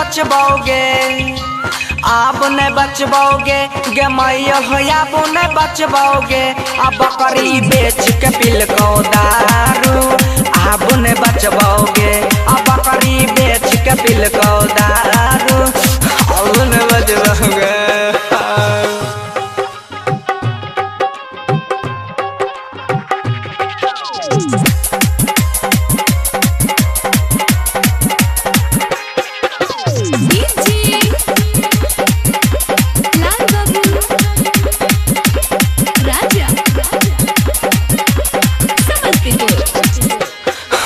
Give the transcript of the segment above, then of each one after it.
बचबोगे, आप ने बचबोगे गे मैया हो, आप ने बचबोगे। अब बकरी बेच के पिल को दारू, आप ने बचबोगे। अब बकरी बेच के पिल को दारू, आप ने बचबोगे।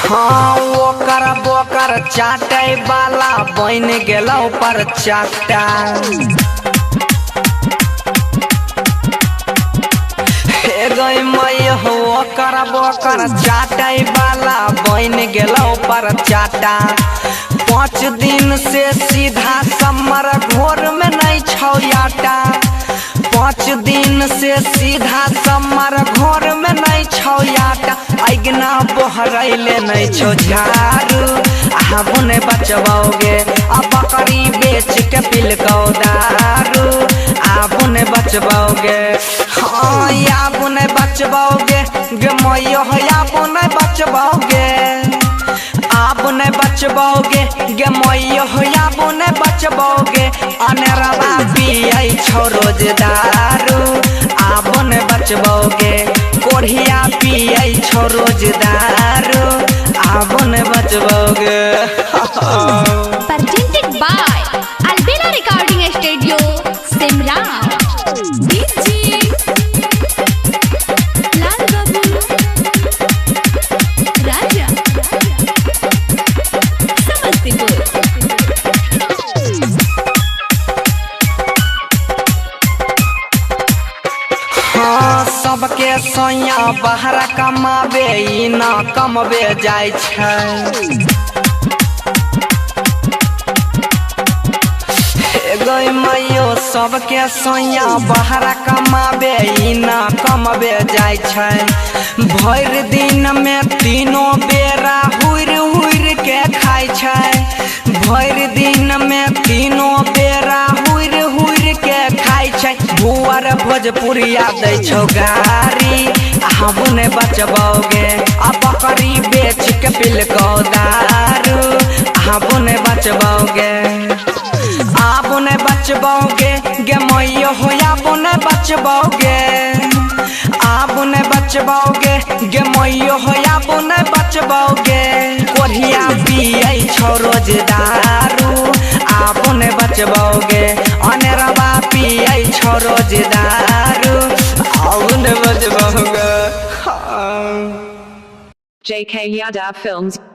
हाँ बोकर चाटे वाला बन गेलो पर चाटा। हे गई मैया हो, बोकर चाटे वाला बन गेलो पर चाटा। 5 दिन से सीधा समर घोर में नहीं छौयाटा। 5 दिन से सीधा समर घोर में नहीं छौयाटा। अगना बोहरैले नहीं छो झारू, आप ने बचबोगे। अब बकरी बेच के पिल को दारू, आप ने बचबोगे। हाँ आप ने बचबोगे गे मैया हो, आप ने बचबोगे। आप ने बचबोगे गे मैया हो, आप ने बचबोगे। अनेरवा पियै छो रोज दारू, आप ने बचबोगे। कोढ़िया पियै छो रोज दारू, आप ने बचबोगे। Presented by Albina Recording Studio, Simla। DJ लाल बाबू राजा समस्तीपुर। हाँ सबके सोया बाहर कमाबे, ई ना कमबे जाय छै। गई मैयो सबके सोया बाहर कमाबे, ई ना कमबे जाय छै। भर दिन में तीनों बेरा हुर हुर के खाय छै। भर दिन में तीनों बेरा हुर हुर के खाय छै। भुअर भोजपुरिया दै छौ गारी, आप ने बचबोगे। अब बकरी बेच के पिल को दारू, आप ने बचबोगे। आप ने बचबोगे गे मैया हो, आप ने बचबोगे। आप ने बचबोगे गे मैया हो, आप ने बचबोगे। कोढ़िया पियै छो रोज दारू, आप ने बचबोगे। अनेरवा पियै छो रोज दारू, आप ने बचबोगे। JK Yadav Films